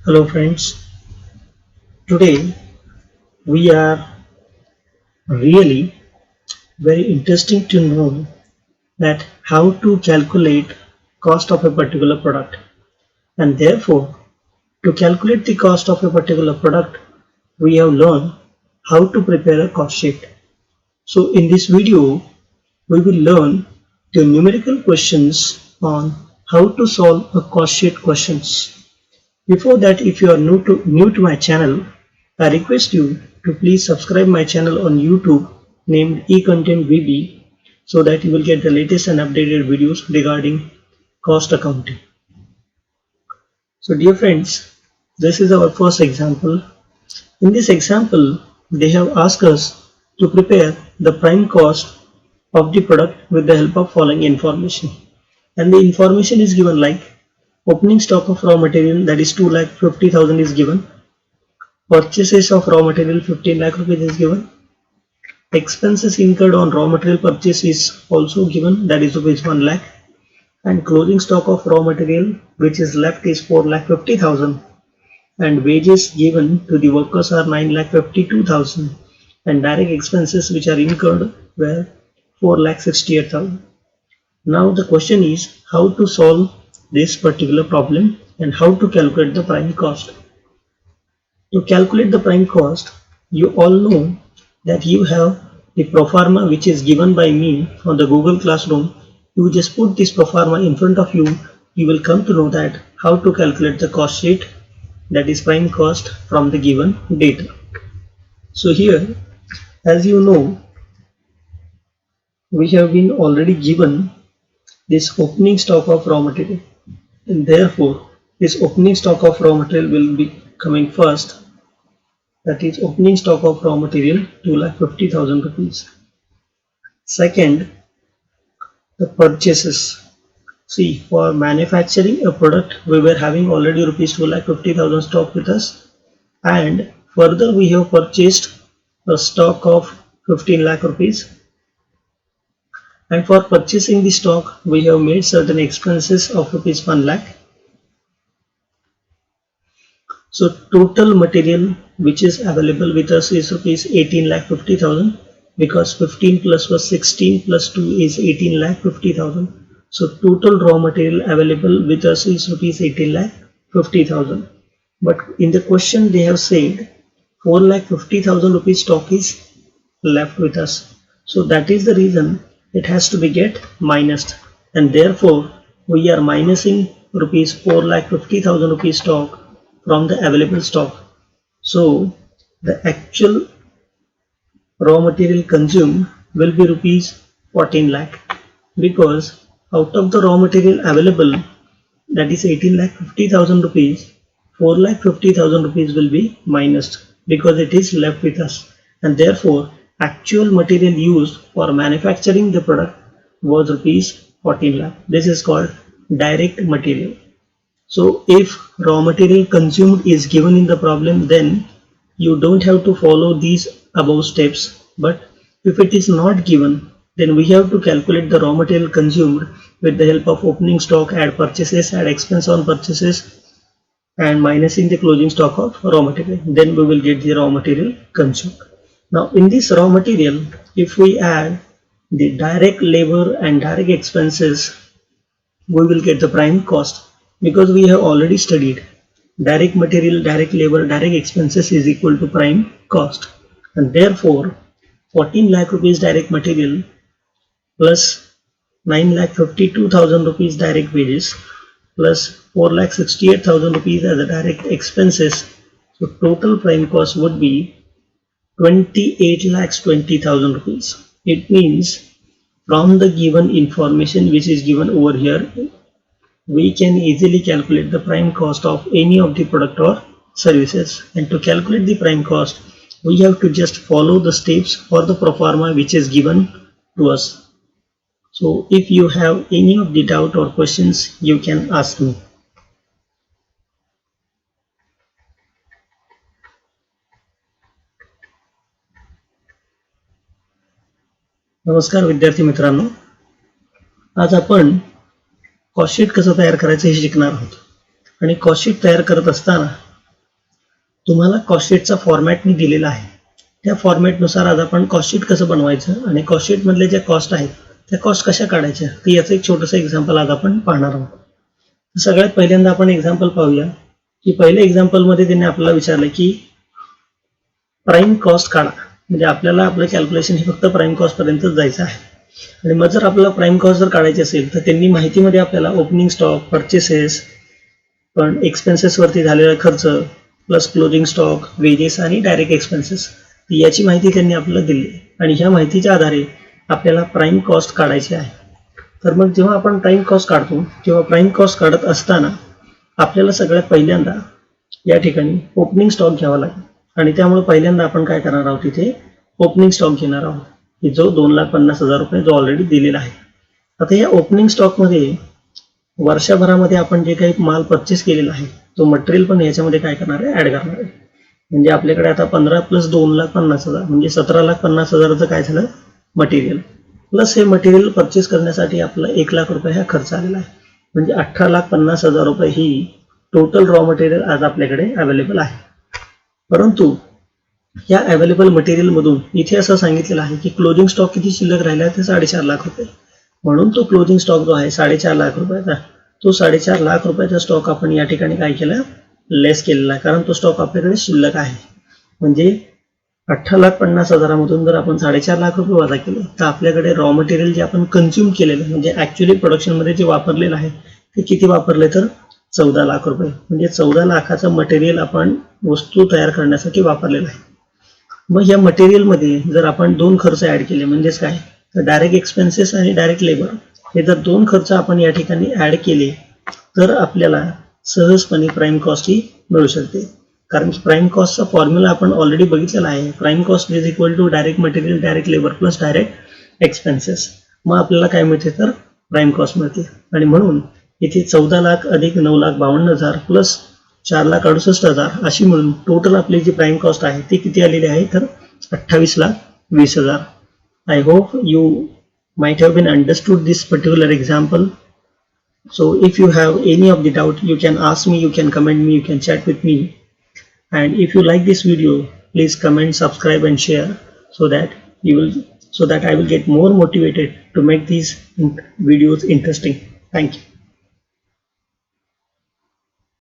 Hello friends, today we are really very interesting to know that how to calculate cost of a particular product, and therefore to calculate the cost of a particular product we have learned how to prepare a cost sheet. So in this video we will learn the numerical questions on how to solve a cost sheet questions. Before that, if you are new to my channel, I request you to please subscribe my channel on YouTube named eContent VB so that you will get the latest and updated videos regarding cost accounting. So dear friends, this is our first example. In this example, they have asked us to prepare the prime cost of the product with the help of following information. And the information is given like opening stock of raw material, that is 2,50,000 is given. Purchases of raw material 15 lakh rupees is given. Expenses incurred on raw material purchase is also given, that is rupees 1 lakh. And closing stock of raw material which is left is 4,50,000. And wages given to the workers are 9,52,000. And direct expenses which are incurred were 4,68,000. Now the question is how to solve this particular problem and how to calculate the prime cost. To calculate the prime cost, you all know that you have the proforma which is given by me on the Google Classroom. You just put this proforma in front of you, you will come to know that how to calculate the cost sheet, that is prime cost from the given data. So here, as you know, we have been already given this opening stock of raw material, and therefore this opening stock of raw material will be coming first. That is opening stock of raw material 2,50,000 rupees. Second, the purchases. See, for manufacturing a product we were having already rupees 2,50,000 stock with us, and further we have purchased a stock of 15 lakh rupees, and for purchasing the stock we have made certain expenses of rupees 1 lakh. So total material which is available with us is rupees 18,50,000, because 15 plus was 16 plus 2 is 18,50,000. So total raw material available with us is rupees 18,50,000. But in the question they have said 4,50,000 rupees stock is left with us. So that is the reason it has to be get minused, and therefore we are minusing rupees 4,50,000 rupees stock from the available stock. So the actual raw material consumed will be rupees 14 lakh, because out of the raw material available, that is 18,50,000 rupees, 4,50,000 rupees will be minused because it is left with us, and therefore actual material used for manufacturing the product was rupees 14 lakh. This is called direct material. So if raw material consumed is given in the problem, then you don't have to follow these above steps. But if it is not given, then we have to calculate the raw material consumed with the help of opening stock, add purchases, add expense on purchases, and minusing the closing stock of raw material. Then we will get the raw material consumed. Now in this raw material, if we add the direct labor and direct expenses, we will get the prime cost, because we have already studied direct material, direct labor, direct expenses is equal to prime cost, and therefore 14 lakh rupees direct material plus 9,52,000 rupees direct wages plus 4,68,000 rupees as a direct expenses. So total prime cost would be 28,20,000 rupees. It means from the given information which is given over here, we can easily calculate the prime cost of any of the product or services. And to calculate the prime cost, we have to just follow the steps for the proforma which is given to us. So if you have any of the doubt or questions, you can ask me. नमस्कार विद्यार्थी मित्रांनो, आज आपण cost sheet कसं तयार करायचं हे शिकणार आहोत. आणि कॉस्ट शीट तयार करत असताना तुम्हाला कॉस्टशीटचा फॉर्मॅट मी दिलेला आहे. त्या फॉर्मॅटनुसार आज आपण कॉस्टशीट कसं बनवायचं आणि कॉस्टशीटमधले ज्या कॉस्ट आहेत त्या कॉस्ट कशा काढायच्या तर याचं एक छोटंसं एक्झाम्पल आज आपण पाहणार आहोत. सगळ्यात पहिल्यांदा आपण एक्झाम्पल पाहूया की पहिल्या एक्झाम्पलमध्ये त्यांनी आपल्याला विचारलं की प्राईम कॉस्ट काढा. म्हणजे आपल्याला आपलं कॅल्क्युलेशन हे फक्त प्राईम कॉस्ट पर्यंतच जायचं आहे. आणि मग जर आपल्याला प्राईम कॉस्ट जर काढायची असेल तर त्यांनी माहितीमध्ये आपल्याला ओपनिंग स्टॉक, परचेसेस, पण एक्सपेन्सेसवरती झालेला खर्च प्लस क्लोजिंग स्टॉक, वेजेस आणि डायरेक्ट एक्सपेन्सेस याची माहिती त्यांनी आपल्याला दिली आणि ह्या माहितीच्या आधारे आपल्याला प्राईम कॉस्ट काढायची आहे. तर मग जेव्हा आपण प्राईम कॉस्ट काढतो तेव्हा प्राईम कॉस्ट काढत असताना आपल्याला सगळ्यात पहिल्यांदा या ठिकाणी ओपनिंग स्टॉक घ्यावा लागेल आणि त्यामुळे पहिल्यांदा आपण काय करणार आहोत तिथे ओपनिंग स्टॉक घेणार आहोत की जो 2,50,000 रुपये जो ऑलरेडी दिलेला आहे. आता या ओपनिंग स्टॉकमध्ये वर्षभरामध्ये आपण जे काही माल परचेस केलेला आहे तो मटेरियल पण याच्यामध्ये काय करणार आहे ऍड करणार आहे. म्हणजे आपल्याकडे आता 15 प्लस 2,50,000 म्हणजे 17,50,000चं काय झालं मटेरियल प्लस हे मटेरियल परचेस करण्यासाठी आपला 1,00,000 रुपये हा खर्च आलेला आहे. म्हणजे 18,50,000 रुपये ही टोटल रॉ मटेरियल आज आपल्याकडे अवेलेबल आहे. परंतु या अवेलेबल मटेरियल मधून इथे असं सांगितलेलं आहे की क्लोजिंग स्टॉक किती शिल्लक राहिला ते 4.5 लाख रुपये. म्हणून तो क्लोजिंग स्टॉक जो आहे 4.5 लाख रुपयाचा तो 4.5 लाख रुपयाचा स्टॉक आपण या ठिकाणी काय केला लेस केलेला आहे कारण तो स्टॉक आपल्याकडे शिल्लक आहे. म्हणजे 18,50,000 मधून जर आपण 4.5 लाख रुपये वजा केले तर आपल्याकडे रॉ मटेरियल जे आपण कन्झ्युम केलेलं म्हणजे ऍक्च्युअली प्रोडक्शनमध्ये जे वापरलेलं आहे ते किती वापरले तर 14 लाख रुपये. म्हणजे 14 लाखाचं मटेरियल आपण वस्तू तयार करण्यासाठी वापरलेलं आहे. मग या मटेरियलमध्ये जर आपण दोन खर्च ऍड केले म्हणजेच काय तर डायरेक्ट एक्सपेन्सेस आणि डायरेक्ट लेबर हे जर दोन खर्च आपण या ठिकाणी ऍड केले तर आपल्याला सहजपणे प्राईम कॉस्ट ही मिळू शकते. कारण की प्राईम कॉस्टचा फॉर्म्युला आपण ऑलरेडी बघितलेला आहे. Prime cost is equal to direct material direct labour plus direct expenses. मग आपल्याला काय मिळते तर प्राईम कॉस्ट मिळते आणि म्हणून इथे 14 लाख अधिक 9,52,000 प्लस 4,68,000 अशी मिळून टोटल आपली जी प्राईम कॉस्ट आहे ती किती आलेली आहे तर 28,20,000. I hope you might have been understood this particular example. So if you have any of the doubt, you can ask me, you can comment me, you can chat with me. And if you like this video, please comment, subscribe and share so that I will get more motivated to make these videos interesting. Thank you.